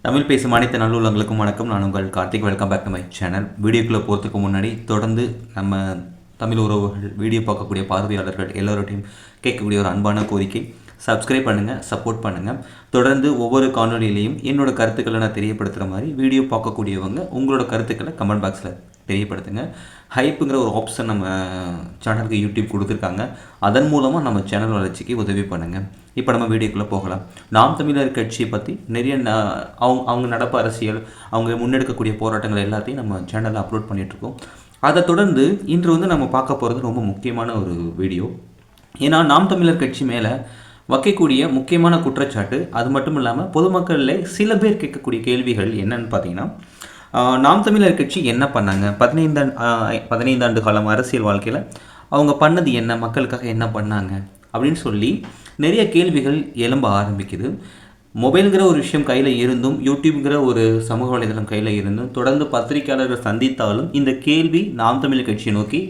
தமிழ் பேசும் அனைத்து நல்லுள்ளங்களுக்கும் வணக்கம். நான் உங்கள் Karthik. Welcome back to my channel. வீடியோக்குள்ளே போகிறதுக்கு முன்னாடி தொடர்ந்து நம்ம தமிழ் உறவுகள், வீடியோ பார்க்கக்கூடிய பார்வையாளர்கள் எல்லோருடையும் கேட்கக்கூடிய ஒரு அன்பான கோரிக்கை, சப்ஸ்கிரைப் பண்ணுங்கள், சப்போர்ட் பண்ணுங்கள். தொடர்ந்து ஒவ்வொரு காணொலியிலையும் என்னோடய கருத்துக்களை நான் தெரியப்படுத்துகிற மாதிரி வீடியோ பார்க்கக்கூடியவங்க உங்களோட கருத்துக்களை கமெண்ட் பாக்ஸில் தெரியப்படுத்துங்க. ஹைப்புங்கிற ஒரு ஆப்ஷன் நம்ம சேனலுக்கு யூடியூப் கொடுத்துருக்காங்க. அதன் மூலமாக நம்ம சேனல் வளர்ச்சிக்கு உதவி பண்ணுங்கள். இப்போ நம்ம வீடியோக்குள்ளே போகலாம். நாம் தமிழர் கட்சியை பற்றி நிறைய அவங்க நடப்பு அரசியல், அவங்க முன்னெடுக்கக்கூடிய போராட்டங்கள் எல்லாத்தையும் நம்ம சேனலில் அப்லோட் பண்ணிகிட்ருக்கோம். அதை தொடர்ந்து இன்று நம்ம பார்க்க போகிறது ரொம்ப முக்கியமான ஒரு வீடியோ. ஏன்னா நாம் தமிழர் கட்சி மேலே வைக்கக்கூடிய முக்கியமான குற்றச்சாட்டு, அது மட்டும் இல்லாமல் பொதுமக்களில் சில பேர் கேட்கக்கூடிய கேள்விகள் என்னன்னு பார்த்தீங்கன்னா, நாம் தமிழர் கட்சி என்ன பண்ணாங்க, 15 ஆண்டு காலம் அரசியல் வாழ்க்கையில் அவங்க பண்ணது என்ன, மக்களுக்காக என்ன பண்ணாங்க அப்படின்னு சொல்லி நிறைய கேள்விகள் எழும்ப ஆரம்பிக்குது. மொபைலுங்கிற ஒரு விஷயம் கையில் இருந்தும், யூடியூப்ங்கிற ஒரு சமூக வலைதளம் கையில் இருந்தும், தொடர்ந்து பத்திரிகையாளர்கள் சந்தித்தாலும் இந்த கேள்வி நாம் தமிழர் கட்சியை நோக்கி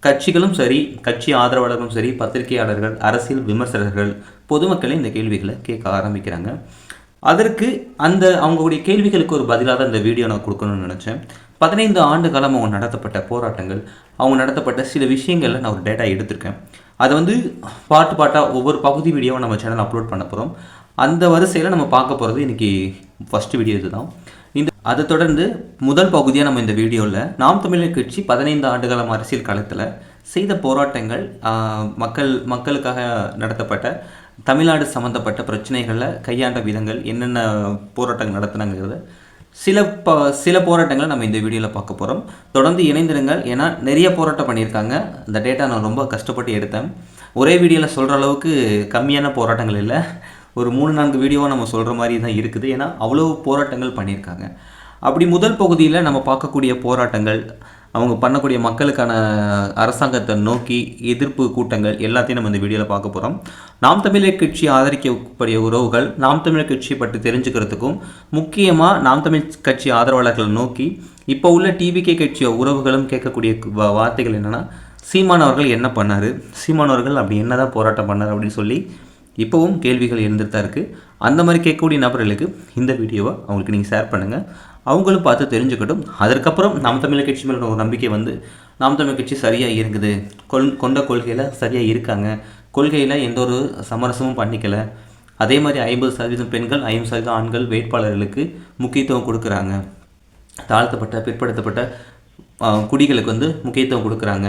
கட்சிகளும் சரி, கட்சி ஆதரவாளர்களும் சரி, பத்திரிகையாளர்கள், அரசியல் விமர்சகர்கள், பொதுமக்களை இந்த கேள்விகளை கேட்க ஆரம்பிக்கிறாங்க. அதற்கு அவங்களுடைய கேள்விகளுக்கு ஒரு பதிலாக தான் இந்த வீடியோ நான் கொடுக்கணும்னு நினச்சேன். 15 ஆண்டு காலம் அவங்க நடத்தப்பட்ட போராட்டங்கள், அவங்க நடத்தப்பட்ட சில விஷயங்களில் நான் ஒரு டேட்டா எடுத்திருக்கேன். அதை பாட்டாக ஒவ்வொரு பகுதி வீடியோவை நம்ம சேனல் அப்லோட் பண்ண போகிறோம். அந்த வரிசையில் நம்ம பார்க்க போகிறது இன்றைக்கி ஃபஸ்ட்டு வீடியோ இது தான். அதை தொடர்ந்து முதல் பகுதியாக நம்ம இந்த வீடியோவில் நாம் தமிழர் கட்சி 15 ஆண்டுகாலம் அரசியல் காலத்தில் செய்த போராட்டங்கள், மக்களுக்காக நடத்தப்பட்ட தமிழ்நாடு சம்மந்தப்பட்ட பிரச்சனைகளில் கையாண்ட விதங்கள், என்னென்ன போராட்டங்கள் நடத்தினாங்கிறத சில போராட்டங்களை நம்ம இந்த வீடியோவில் பார்க்க போகிறோம். தொடர்ந்து இணைந்திருங்கள். ஏன்னா நிறைய போராட்டம் பண்ணியிருக்காங்க. இந்த டேட்டா நான் ரொம்ப கஷ்டப்பட்டு எடுத்தேன். ஒரே வீடியோவில் சொல்கிற அளவுக்கு கம்மியான போராட்டங்கள் இல்லை. ஒரு 3-4 வீடியோவாக நம்ம சொல்கிற மாதிரி தான் இருக்குது. ஏன்னா அவ்வளோ போராட்டங்கள் பண்ணியிருக்காங்க. அப்படி முதல் பகுதியில் நம்ம பார்க்கக்கூடிய போராட்டங்கள், அவங்க பண்ணக்கூடிய மக்களுக்கான அரசாங்கத்தை நோக்கி எதிர்ப்பு கூட்டங்கள் எல்லாத்தையும் நம்ம இந்த வீடியோவில் பார்க்க போகிறோம். நாம் தமிழர் கட்சி ஆதரிக்கக்கூடிய உறவுகள் நாம் தமிழர் கட்சியை பற்றி தெரிஞ்சுக்கிறதுக்கும், முக்கியமாக நாம் தமிழ் கட்சி ஆதரவாளர்களை நோக்கி இப்போ உள்ள டிவிகே கட்சி உறவுகளும் கேட்கக்கூடிய வார்த்தைகள் என்னென்னா, சீமானவர்கள் என்ன பண்ணார், சீமானவர்கள் அப்படி என்ன தான் போராட்டம் பண்ணார் அப்படின்னு சொல்லி இப்போவும் கேள்விகள் இருந்துட்டு தான் இருக்குது. அந்த மாதிரி கேட்கக்கூடிய நபர்களுக்கு இந்த வீடியோவை அவங்களுக்கு நீங்கள் ஷேர் பண்ணுங்கள். அவங்களும் பார்த்து தெரிஞ்சுக்கட்டும். அதற்கப்புறம் நாம் தமிழர் கட்சி மேலே ஒரு நம்பிக்கை நாம் தமிழர் கட்சி சரியாக இருக்குது, கொண்ட கொள்கையில் சரியாக இருக்காங்க, கொள்கையில் எந்த ஒரு சமரசமும் பண்ணிக்கலை, அதே மாதிரி 50% பெண்கள், 50% ஆண்கள் வேட்பாளர்களுக்கு முக்கியத்துவம் கொடுக்குறாங்க, தாழ்த்தப்பட்ட பிற்படுத்தப்பட்ட குடிகளுக்கு முக்கியத்துவம் கொடுக்குறாங்க,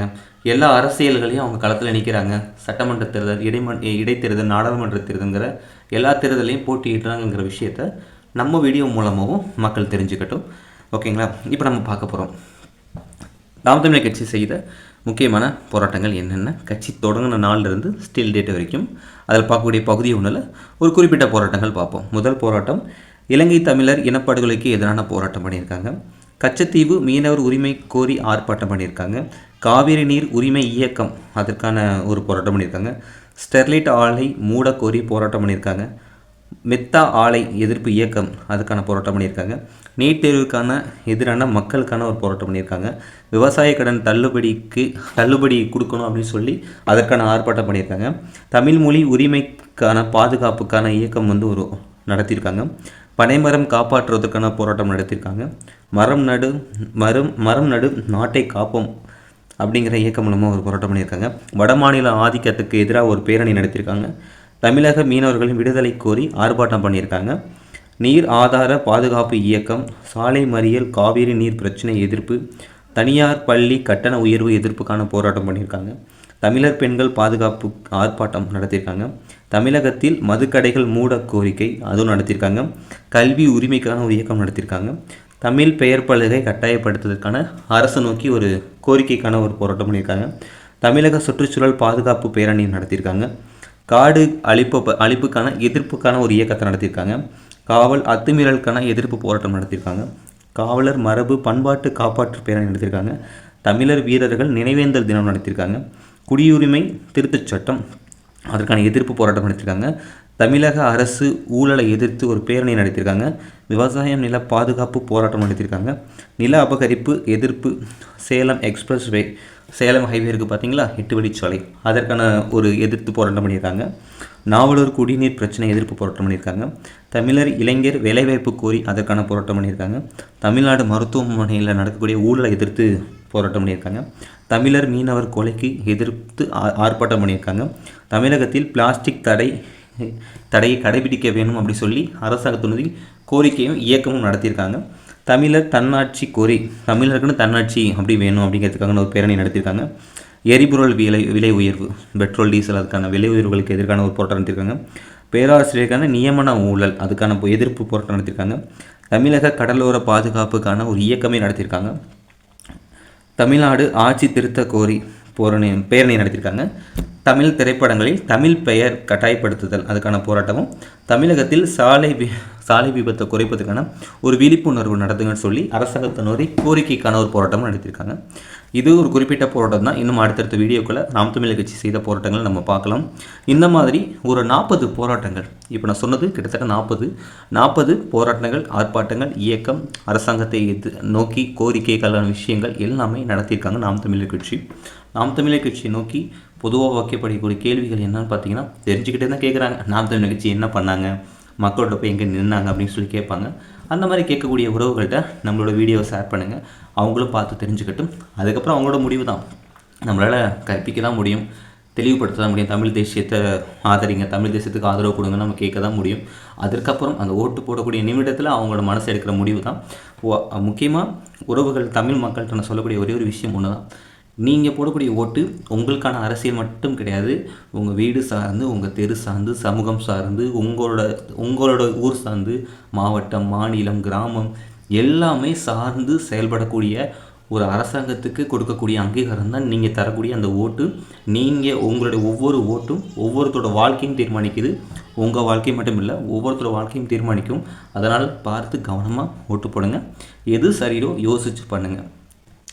எல்லா அரசியல்களையும் அவங்க களத்தில் நிற்கிறாங்க, சட்டமன்ற தேர்தல், இடைத்தேர்தல், நாடாளுமன்ற தேர்தலுங்கிற எல்லா தேர்தலையும் போட்டியிடுறாங்கிற விஷயத்த நம்ம வீடியோ மூலமாகவும் மக்கள் தெரிஞ்சுக்கட்டும். ஓகேங்களா? இப்போ நம்ம பார்க்க போகிறோம் நாம் தமிழர் கட்சி செய்த முக்கியமான போராட்டங்கள் என்னென்ன, கட்சி தொடங்கின நாளிலிருந்து ஸ்டில் டேட் வரைக்கும் அதில் பார்க்கக்கூடிய பகுதி ஒன்றில் ஒரு குறிப்பிட்ட போராட்டங்கள் பார்ப்போம். முதல் போராட்டம், இலங்கை தமிழர் இனப்படுகொலைக்கு எதிரான போராட்டம் பண்ணியிருக்காங்க. கச்சத்தீவு மீனவர் உரிமை கோரி ஆர்ப்பாட்டம் பண்ணியிருக்காங்க. காவிரி நீர் உரிமை இயக்கம், அதற்கான ஒரு போராட்டம் பண்ணியிருக்காங்க. ஸ்டெர்லைட் ஆலை மூட கோரி போராட்டம் பண்ணியிருக்காங்க. மெத்தா ஆலை எதிர்ப்பு இயக்கம், அதுக்கான போராட்டம் பண்ணியிருக்காங்க. நீட் தேர்வுக்கான எதிரான மக்களுக்கான ஒரு போராட்டம் பண்ணியிருக்காங்க. விவசாய கடன் தள்ளுபடி கொடுக்கணும் அப்படின்னு சொல்லி அதற்கான ஆர்ப்பாட்டம் பண்ணியிருக்காங்க. தமிழ் மொழி உரிமைக்கான பாதுகாப்புக்கான இயக்கம் ஒரு நடத்தியிருக்காங்க. பனைமரம் காப்பாற்றுவதற்கான போராட்டம் நடத்தியிருக்காங்க. மரம் நடு நாட்டை காப்போம் அப்படிங்கிற இயக்கம் மூலமாக ஒரு போராட்டம் பண்ணியிருக்காங்க. வடமாநில ஆதிக்கத்துக்கு எதிராக ஒரு பேரணி நடத்தியிருக்காங்க. தமிழக மீனவர்களின் விடுதலை கோரி ஆர்ப்பாட்டம் பண்ணியிருக்காங்க. நீர் ஆதார பாதுகாப்பு இயக்கம், சாலை மறியல், காவிரி நீர் பிரச்சனை எதிர்ப்பு, தனியார் பள்ளி கட்டண உயர்வு எதிர்ப்புக்கான போராட்டம் பண்ணியிருக்காங்க. தமிழர் பெண்கள் பாதுகாப்பு ஆர்ப்பாட்டம் நடத்தியிருக்காங்க. தமிழகத்தில் மதுக்கடைகள் மூட கோரிக்கை, அதுவும் நடத்தியிருக்காங்க. கல்வி உரிமைக்கான ஒரு இயக்கம் நடத்தியிருக்காங்க. தமிழ் பெயர் பலகை கட்டாயப்படுத்துவதற்கான அரசு நோக்கி ஒரு கோரிக்கைக்கான ஒரு போராட்டம் பண்ணியிருக்காங்க. தமிழக சுற்றுச்சூழல் பாதுகாப்பு பேரணி நடத்தியிருக்காங்க. காடு அழிப்புக்கான எதிர்ப்புக்கான ஒரு இயக்கத்தை நடத்தியிருக்காங்க. காவல் அத்துமீறலுக்கான எதிர்ப்பு போராட்டம் நடத்தியிருக்காங்க. காவலர் மரபு பண்பாட்டு காப்பாற்று பேரணி நடத்தியிருக்காங்க. தமிழர் வீரர்கள் நினைவேந்தல் தினம் நடத்தியிருக்காங்க. குடியுரிமை திருத்தச் சட்டம், அதற்கான எதிர்ப்பு போராட்டம் நடத்தியிருக்காங்க. தமிழக அரசு ஊழலை எதிர்த்து ஒரு பேரணி நடத்தியிருக்காங்க. விவசாயம் நில பாதுகாப்பு போராட்டம் நடத்தியிருக்காங்க. நில அபகரிப்பு எதிர்ப்பு, சேலம் எக்ஸ்பிரஸ் வே, சேலம் ஹைவே இருக்குது பார்த்தீங்களா, 8 வழிச்சாலை, அதற்கான ஒரு எதிர்த்து போராட்டம் பண்ணியிருக்காங்க. நாவலூர் குடிநீர் பிரச்சனை எதிர்ப்பு போராட்டம் பண்ணியிருக்காங்க. தமிழர் இளைஞர் வேலைவாய்ப்பு கோரி அதற்கான போராட்டம் பண்ணியிருக்காங்க. தமிழ்நாடு மருத்துவமனையில் நடக்கக்கூடிய ஊழலை எதிர்த்து போராட்டம் பண்ணியிருக்காங்க. தமிழர் மீனவர் கொலைக்கு எதிர்த்து ஆர்ப்பாட்டம் பண்ணியிருக்காங்க. தமிழகத்தில் பிளாஸ்டிக் தடையை கடைபிடிக்க வேணும் அப்படி சொல்லி அரசாங்கத்தினுடைய கோரிக்கையும் இயக்கமும் நடத்தியிருக்காங்க. தமிழர் தன்னாட்சி கோரி தமிழருக்குன்னு தன்னாட்சி அப்படி வேணும் அப்படிங்கிறதுக்காக ஒரு பேரணி நடத்தியிருக்காங்க. எரிபொருள் விலை உயர்வு, பெட்ரோல் டீசல் அதுக்கான விலை உயர்வுகளுக்கு எதிர்க்கான ஒரு போராட்டம் நடத்தியிருக்காங்க. பேராசிரியருக்கான நியமன ஊழல் அதுக்கான எதிர்ப்பு போராட்டம் நடத்தியிருக்காங்க. தமிழக கடலோர பாதுகாப்புக்கான ஒரு இயக்கமே நடத்தியிருக்காங்க. தமிழ்நாடு ஆட்சி திருத்த கோரி பேரணி நடத்தியிருக்காங்க. தமிழ் திரைப்படங்களில் தமிழ் பெயர் கட்டாயப்படுத்துதல் அதுக்கான போராட்டமும், தமிழகத்தில் சாலை விபத்தை குறைப்பதற்கான ஒரு விழிப்புணர்வு நடத்துங்கன்னு சொல்லி அரசாங்கத்தினரை கோரிக்கைக்கான ஒரு போராட்டமும் நடத்தியிருக்காங்க. இது ஒரு குறிப்பிட்ட போராட்டம் தான். இன்னும் அடுத்தடுத்த வீடியோக்களை நாம் தமிழர் கட்சி செய்த போராட்டங்கள் நம்ம பார்க்கலாம். இந்த மாதிரி ஒரு 40 போராட்டங்கள், இப்போ நான் சொன்னது கிட்டத்தட்ட 40 போராட்டங்கள், ஆர்ப்பாட்டங்கள், இயக்கம், அரசாங்கத்தை நோக்கி கோரிக்கைக்கான விஷயங்கள் எல்லாமே நடத்தியிருக்காங்க நாம் தமிழர் கட்சி. நாம் தமிழர் கட்சியை நோக்கி பொதுவாக வைக்கப்படக்கூடிய கேள்விகள் என்னன்னு பார்த்தீங்கன்னா, தெரிஞ்சுக்கிட்டே தான் கேட்குறாங்க. நாம் தமிழர் கட்சி என்ன பண்ணாங்க, மக்களோட போய் எங்கே நின்னாங்க அப்படின்னு சொல்லி கேட்பாங்க. அந்த மாதிரி கேட்கக்கூடிய உறவுகள்கிட்ட நம்மளோட வீடியோவை ஷேர் பண்ணுங்கள். அவங்களும் பார்த்து தெரிஞ்சுக்கட்டும். அதுக்கப்புறம் அவங்களோட முடிவு தான். நம்மளால் கற்பிக்க தான் முடியும், தெளிவுபடுத்த தான் முடியும். தமிழ் தேசியத்தை ஆதரிங்க, தமிழ் தேசியத்துக்கு ஆதரவு கொடுங்க நம்ம கேட்க தான் முடியும். அதற்கப்புறம் அந்த ஓட்டு போடக்கூடிய நிமிடத்தில் அவங்களோட மனசு எடுக்கிற முடிவு தான். முக்கியமாக உறவுகள் தமிழ் மக்கள்கிட்ட நான் சொல்லக்கூடிய ஒரே ஒரு விஷயம் ஒன்று தான். நீங்கள் போடக்கூடிய ஓட்டு உங்களுக்கான அரசியல் மட்டும் கிடையாது. உங்கள் வீடு சார்ந்து, உங்கள் தெரு சார்ந்து, சமூகம் சார்ந்து, உங்களோட ஊர் சார்ந்து, மாவட்டம், மாநிலம், கிராமம் எல்லாமே சார்ந்து செயல்படக்கூடிய ஒரு அரசாங்கத்துக்கு கொடுக்கக்கூடிய அங்கீகாரம் தான் நீங்கள் தரக்கூடிய அந்த ஓட்டு. நீங்கள் உங்களுடைய ஒவ்வொரு ஓட்டும் ஒவ்வொருத்தரோட வாழ்க்கையும் தீர்மானிக்குது. உங்கள் வாழ்க்கை மட்டும் இல்லை, ஒவ்வொருத்தரோட வாழ்க்கையும் தீர்மானிக்கும். அதனால் பார்த்து கவனமாக ஓட்டு போடுங்க. எது சரியோ யோசித்து பண்ணுங்கள்.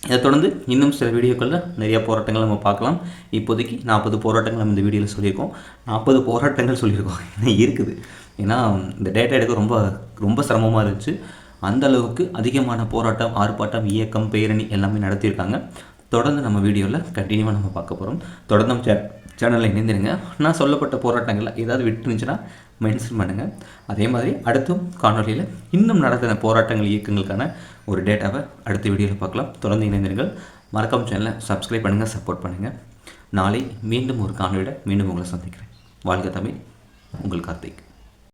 இதை தொடர்ந்து இன்னும் சில வீடியோக்களில் நிறையா போராட்டங்கள் நம்ம பார்க்கலாம். இப்போதைக்கு 40 போராட்டங்கள் நம்ம இந்த வீடியோவில் சொல்லியிருக்கோம். 40 போராட்டங்கள் சொல்லியிருக்கோம் இருக்குது. ஏன்னா இந்த டேட்டா எடுக்க ரொம்ப ரொம்ப சிரமமாக இருந்துச்சு. அந்த அளவுக்கு அதிகமான போராட்டம், ஆர்ப்பாட்டம், இயக்கம், பேரணி எல்லாமே நடத்தியிருக்காங்க. தொடர்ந்து நம்ம வீடியோவில் கண்டினியூவாக நம்ம பார்க்க போகிறோம். தொடர்ந்து நம்ம சேனலில் இணைந்திருங்க. நான் சொல்லப்பட்ட போராட்டங்களில் ஏதாவது விட்டுருந்துச்சுன்னா மென்ஷன் பண்ணுங்கள். அதே மாதிரி அடுத்தும் காணொலியில் இன்னும் நடந்த போராட்டங்கள், இயக்கங்களுக்கான ஒரு டேட்டாவை அடுத்த வீடியோவில் பார்க்கலாம். தொடர்ந்து இணைந்திருங்கள். மறக்காம சேனலை சப்ஸ்கிரைப் பண்ணுங்கள், சப்போர்ட் பண்ணுங்கள். நாளை மீண்டும் ஒரு காணொலியோட மீண்டும் உங்களை சந்திக்கிறேன். வாழ்க தமிழ். உங்கள் கார்த்திக்.